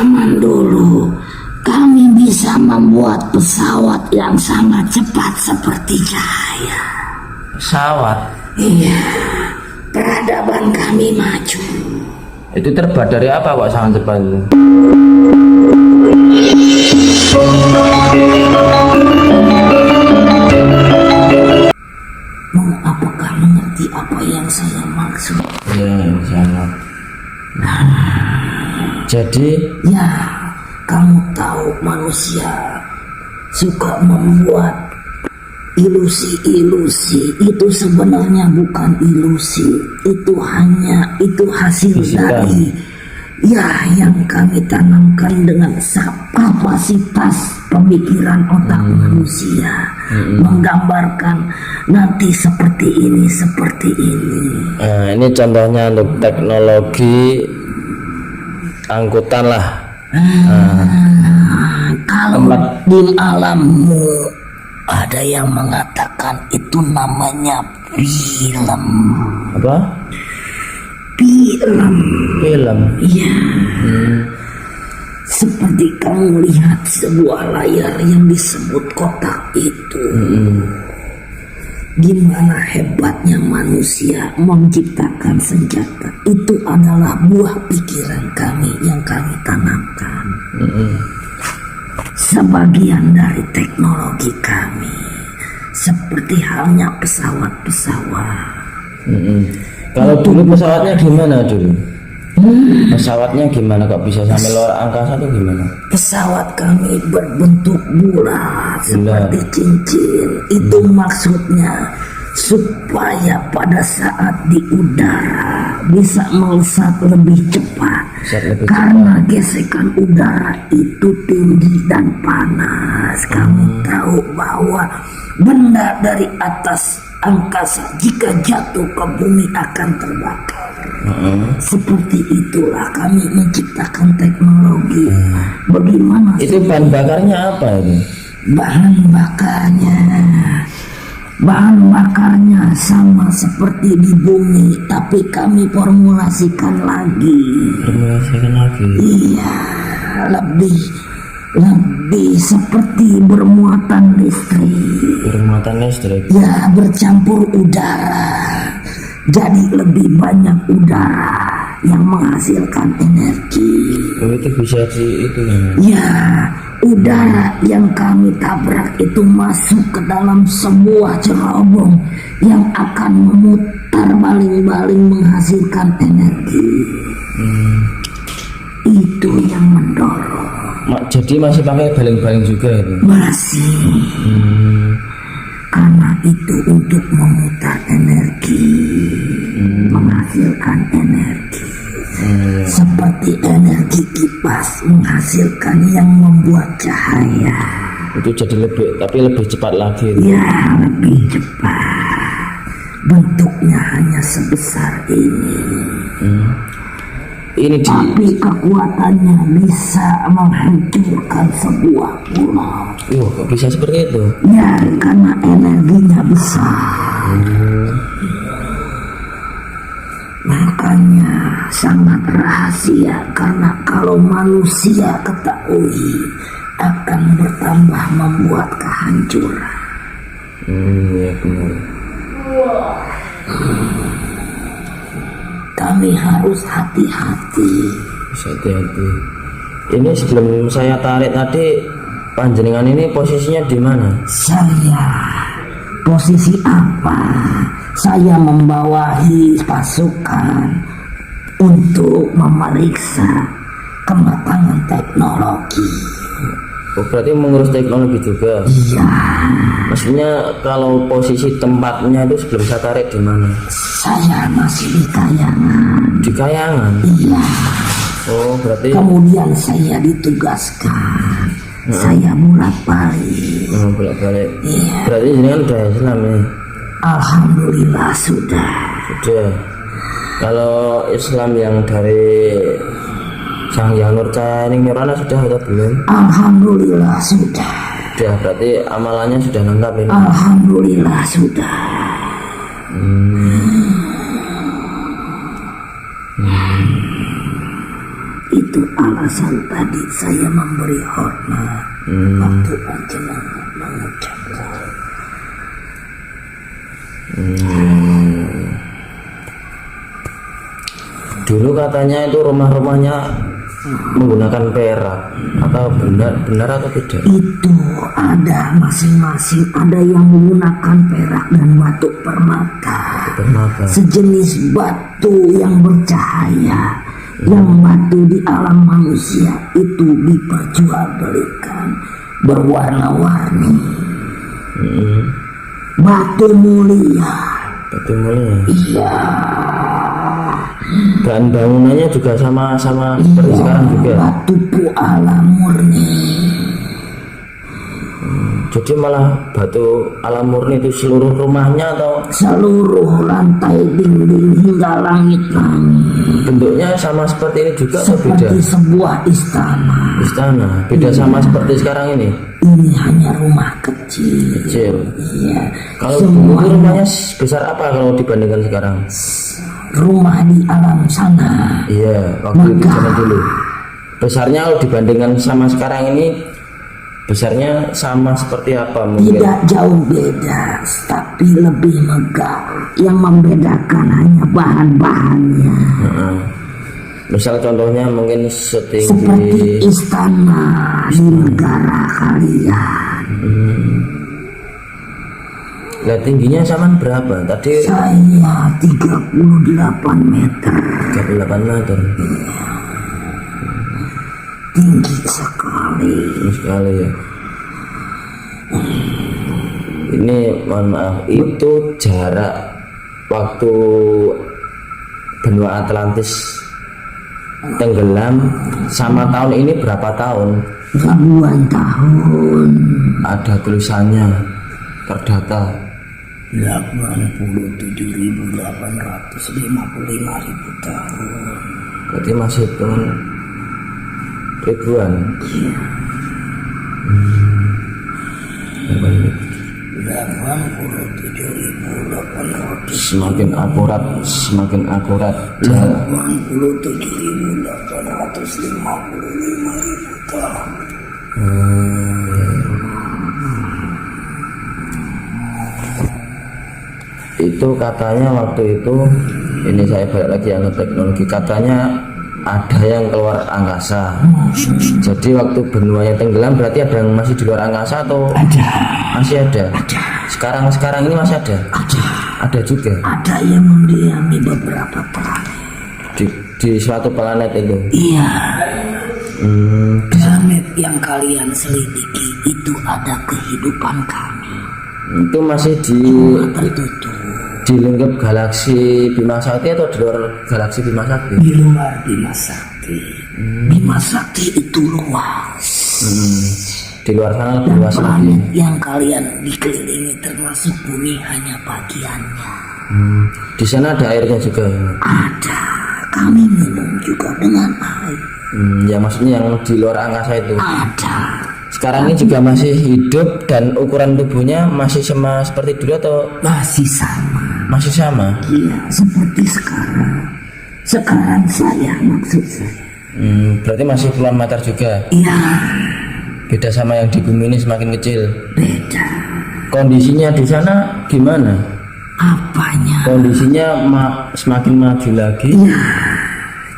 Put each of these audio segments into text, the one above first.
zaman dulu kami bisa membuat pesawat yang sangat cepat seperti cahaya. Pesawat? Iya, peradaban kami maju. Itu terbuat dari apa kok sangat cepat itu? Apakah mengerti apa yang saya maksud? Ya, insyaallah. Jadi ya, kamu tahu manusia suka membuat ilusi-ilusi. Itu sebenarnya bukan ilusi, itu hasil dari yang kami tanamkan dengan kapasitas pemikiran otak manusia, menggambarkan nanti seperti ini. Nah, ini contohnya untuk teknologi angkutan lah. Kalau di alammu ada yang mengatakan itu namanya film. Apa? Film. Iya. Seperti kamu lihat sebuah layar yang disebut kotak itu. Gimana hebatnya manusia menciptakan senjata. Itu adalah buah pikiran kami yang kami tanamkan. Sebagian dari teknologi kami. Seperti halnya pesawat-pesawat. Kalau dulu pesawatnya gimana dulu? Pesawatnya gimana kok bisa sampai luar angkasa tuh gimana? Pesawat kami berbentuk bulat seperti cincin. Itu maksudnya supaya pada saat di udara bisa melesat lebih cepat. Karena gesekan udara itu tinggi dan panas. Kamu tahu bahwa benda dari atas angkasa jika jatuh ke bumi akan terbakar. Seperti itulah kami menciptakan teknologi. Bagaimana? Itu bahan bakarnya apa itu? Bahan bakarnya sama seperti di bumi, tapi kami formulasikan lagi. Iya, lebih seperti bermuatan listrik. Ya, bercampur udara. Jadi lebih banyak udara yang menghasilkan energi. Itu bisa itu ya. Udara yang kami tabrak itu masuk ke dalam sebuah cerobong yang akan memutar baling-baling menghasilkan energi. Itu yang mendorong. Jadi masih pakai baling-baling juga itu? Masih. Karena itu untuk memutar energi, menghasilkan energi. Seperti energi kipas menghasilkan yang membuat cahaya. Itu jadi lebih cepat lagi. Ya, lebih cepat. Bentuknya hanya sebesar ini. Tapi kekuatannya bisa menghancurkan sebuah pulau. Kok bisa seperti itu? Ya, karena energinya besar. Makanya sangat rahasia, karena kalau manusia ketahui akan bertambah membuat kehancuran. Ya benar. Kami harus hati-hati. Ini sebelum saya tarik tadi, panjenengan ini posisinya di mana? Saya posisi apa? Saya membawahi pasukan untuk memeriksa kematangan teknologi. Berarti mengurus teknologi juga? Iya. Maksudnya kalau posisi tempatnya itu sebelum saya tarik di mana? Saya masih di Kayangan. Di Kayangan? Iya. Oh, berarti kemudian saya ditugaskan. Saya bolak-balik. Bolak-balik. Iya. Berarti ini kan udah Islam ya? Alhamdulillah sudah. Kalau Islam yang dari Sang Hyang Nurcaya Nirwana sudah atau belum? Alhamdulillah sudah. Sudah, berarti amalannya sudah lengkap ini? Alhamdulillah sudah. Itu alasan tadi saya memberi hormat waktu Arjuna mengucapkan. Dulu katanya itu rumah-rumahnya menggunakan perak, atau benar atau tidak? Itu ada masing-masing, ada yang menggunakan perak dan batu permata. Sejenis batu yang bercahaya, yang batu di alam manusia itu diperjualbelikan berwarna-warni. Batu mulia. Iya. Dan bangunannya juga sama seperti sekarang juga. Batu alam murni. Jadi malah batu alam murni itu seluruh rumahnya atau seluruh lantai, dinding hingga langit-langit. Bentuknya sama seperti ini juga atau beda? Seperti sebuah istana. Beda sama seperti sekarang ini. Ini hanya rumah kecil. Iya. Kalau dulu rumahnya besar apa kalau dibandingkan sekarang? Rumah di alam sana. Iya, waktu itu zaman dulu. Besarnya kalau dibandingkan sama sekarang ini, besarnya sama seperti apa mungkin? Tidak jauh beda, tapi lebih megah. Yang membedakan hanya bahan-bahannya. Misal contohnya mungkin seperti istana di negara kalian. Nah, tingginya sama berapa? Tadi saya 38 meter. 38 meter. Tinggi sekali. Ya. Ini mohon maaf, itu jarak waktu benua Atlantis tenggelam sama tahun ini berapa tahun? Ribuan tahun. Ada tulisannya, terdata 87.855.000 tahun. Berarti masih hitungan ribuan. Iya. 87.800. Semakin akurat. 87.855.000 tahun. Itu katanya waktu itu, ini saya balik lagi yang teknologi, katanya ada yang keluar angkasa. Jadi waktu benuanya tenggelam berarti ada yang masih di luar angkasa atau masih ada? Sekarang ini masih ada? Ada juga. Ada yang mendiami beberapa planet. Di suatu planet itu. Iya. Planet yang kalian selidiki itu ada kehidupan kami. Itu masih tertutup. Di lingkup galaksi Bima Sakti atau di luar galaksi Bima Sakti? Di luar Bima Sakti. Bima Sakti itu luas. Di luar sana lebih luas lagi. Planet yang kalian dikelilingi termasuk bumi hanya bagiannya. Di sana ada airnya juga. Ada. Kami minum juga dengan air. Ya maksudnya yang di luar angkasa itu. Ada. Sekarang ini juga masih hidup dan ukuran tubuhnya masih sama seperti dulu atau masih sama? Masih sama. Iya, seperti sekarang. Sekarang saya maksud saya. Berarti masih puluhan meter juga. Iya. Beda sama yang di bumi ini semakin kecil. Beda. Kondisinya di sana gimana? Apanya? Kondisinya semakin maju lagi. Iya.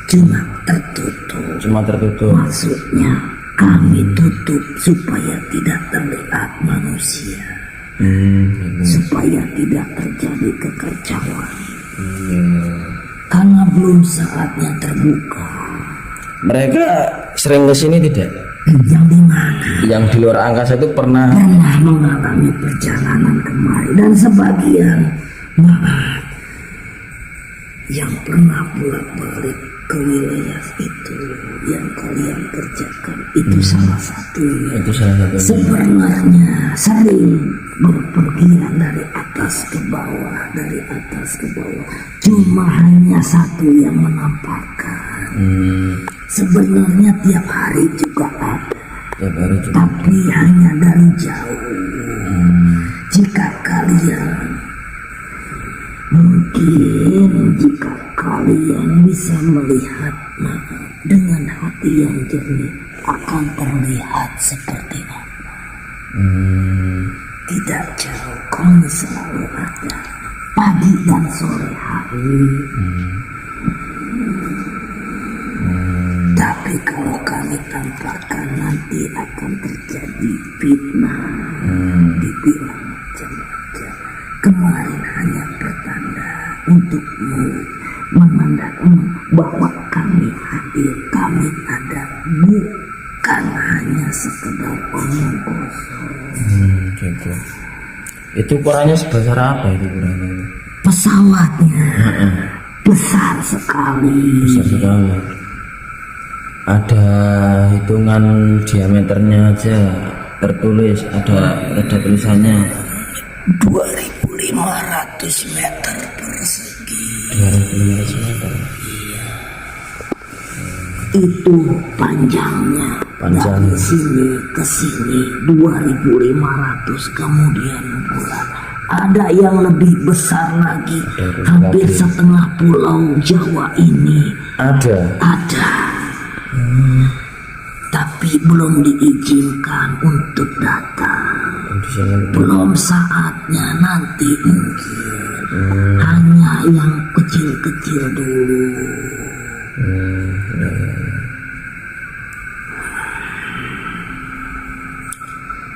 Cuma tertutup. Maksudnya kami tutup supaya tidak terlihat manusia. Supaya tidak terjadi kekacauan. Karena belum saatnya terbuka. Mereka sering kesini tidak? Yang di mana? Yang di luar angkasa itu pernah mengalami perjalanan kemari, dan sebagian yang pernah bolak-balik ke wilayah itu yang kalian kerjakan itu salah satunya. Sebenarnya sering berpergian dari atas ke bawah, cuma hanya satu yang menampakkan. Sebenarnya tiap hari juga ada, tapi hanya dari jauh. Jika kalian bisa melihat, maaf, dengan hati yang jernih akan terlihat seperti apa. Tidak jauh, kami selalu ada pagi dan sore hari. Tapi kalau kami tampakkan nanti akan terjadi fitnah, dibilang macam-macam. Kemarin hanya pertanda untukmu, menandakan bahwa kami hadir, kami ada, bukan hanya sekedar omong kosong. Gitu. Itu ukurannya sebesar apa itu ukurannya? Pesawatnya besar sekali. Besar sekali. Ada hitungan diameternya aja tertulis, ada tulisannya 2.500 meter persegi. 2.500 meter. Itu panjangnya. Dari sini ke sini 2.500, kemudian bulan. Ada yang lebih besar lagi, hampir setengah pulau Jawa ini. Ada. Tapi belum diizinkan untuk datang. Belum saatnya, nanti mungkin. Hanya yang kecil-kecil dulu.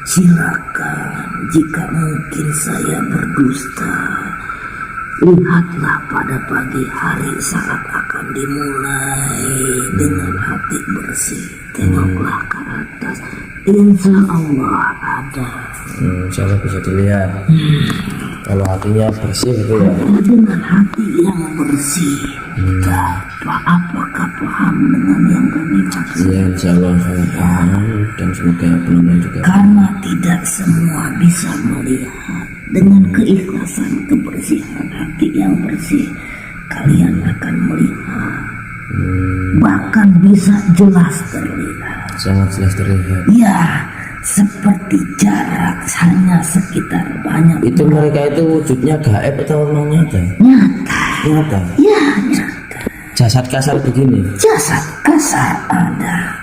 Silakan, jika mungkin saya berdusta, lihatlah pada pagi hari saat akan dimulai dengan hati bersih. Tengoklah ke atas, insya Allah ada. Insya Allah bisa dilihat. Kalau hatinya bersih gitu ya. Dengan hati yang bersih, apakah paham dengan yang kami maksud? Iya, insya Allah saya paham, dan semoga penonton juga. Karena tidak semua bisa melihat. Dengan keikhlasan, kebersihan hati yang bersih, kalian akan melihat. Bahkan bisa jelas terlihat. Sangat jelas terlihat. Ya, seperti jarak hanya sekitar banyak. Itu mereka itu wujudnya gaib atau memang nyata? Nyata. Ya, nyata. Jasad kasar begini. Jasad kasar ada.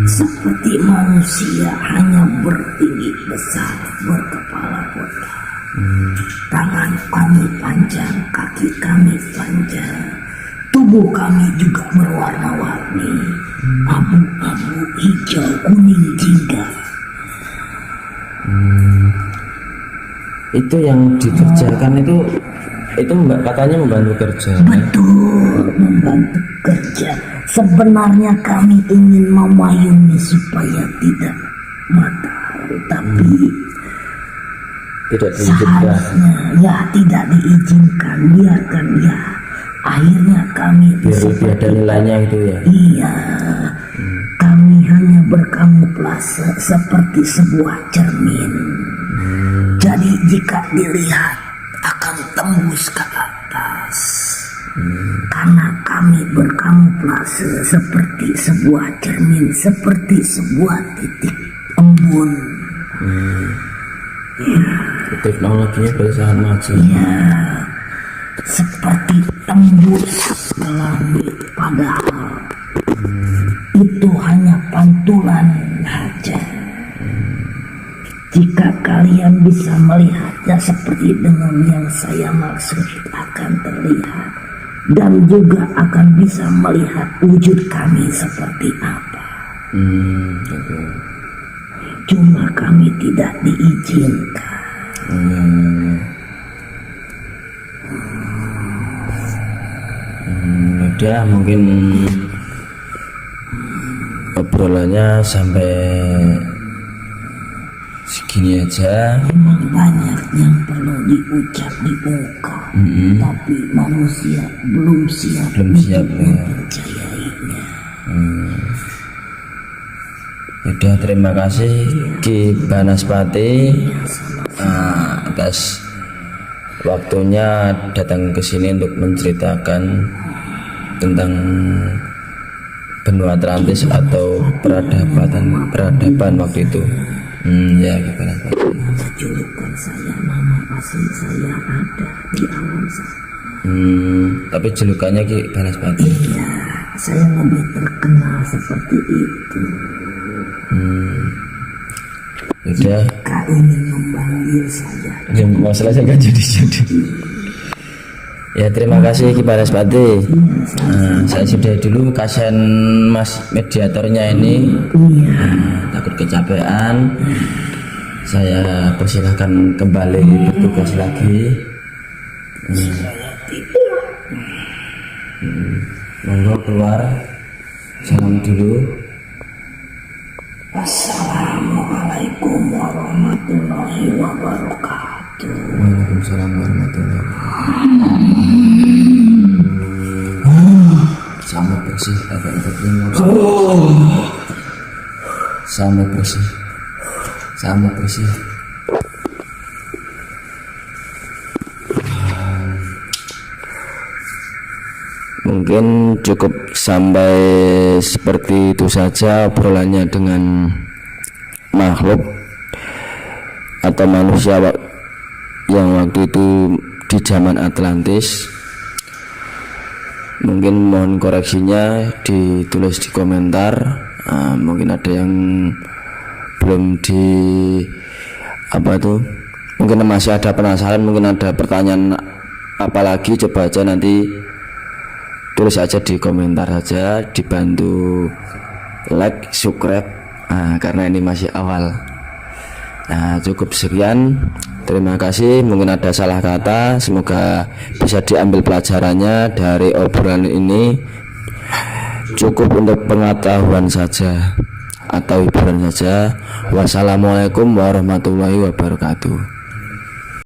Seperti manusia, hanya bertinggi besar, berkepala botak. Tangan kami panjang, kaki kami panjang. Tubuh kami juga berwarna-warni, abu-abu, hijau, kuning, jingga. Itu yang dikerjakan itu katanya membantu kerja. Betul, membantu kerja. Sebenarnya kami ingin memayungi supaya tidak matahari, tapi tidak diizinkan. Seharusnya tidak diizinkan, biarkan ya. Akhirnya kami biar lebih ada nilainya itu ya. Iya, kami hanya berkamuflase seperti sebuah cermin. Jadi jika dilihat akan tembus ke atas. Karena kami berkamuflase seperti sebuah cermin, seperti sebuah titik embun. Teknologinya berarti sangat maju. Ya, seperti tembus ke langit, padahal itu hanya pantulan saja. Jika kalian bisa melihatnya seperti dengan yang saya maksud, akan terlihat dan juga akan bisa melihat wujud kami seperti apa. Cuma kami tidak diizinkan. Udah, mungkin obrolannya sampai segini aja. Memang banyak yang perlu diucap, diungkap, tapi manusia belum siap ya. mempercayainya. Udah, terima kasih Ki Banaspati atas waktunya datang ke sini untuk menceritakan tentang benua Atlantis atau peradaban waktu itu. Ya, Ki Banaspati. Julukan saya, nama asli saya ada di alam sana. Tapi julukannya Ki Banaspati. Iya, saya lebih terkenal seperti itu. Udah, Jika ingin memanggil saja. ya, masalah saya kan jadi. Ya terima kasih Ki Balaspati. Saya sudah dulu, kasihan Mas mediatornya ini. Takut kecapean. Saya persilahkan kembali bertugas lagi. Monggo keluar. Salam dulu. Assalamualaikum warahmatullahi wabarakatuh. Waalaikumsalam warahmatullahi wabarakatuh. Sama bersih, sama bersih, sama bersih. Mungkin cukup sampai seperti itu saja obrolannya dengan makhluk atau manusia yang waktu itu di zaman Atlantis. Mungkin mohon koreksinya ditulis di komentar. Mungkin ada yang belum di mungkin masih ada penasaran, mungkin ada pertanyaan apa lagi, coba aja nanti tulis aja di komentar saja, dibantu like, subscribe, karena ini masih awal. Cukup sekian, terima kasih. Mungkin ada salah kata, semoga bisa diambil pelajarannya dari obrolan ini. Cukup untuk pengetahuan saja atau hiburan saja. Wassalamualaikum warahmatullahi wabarakatuh.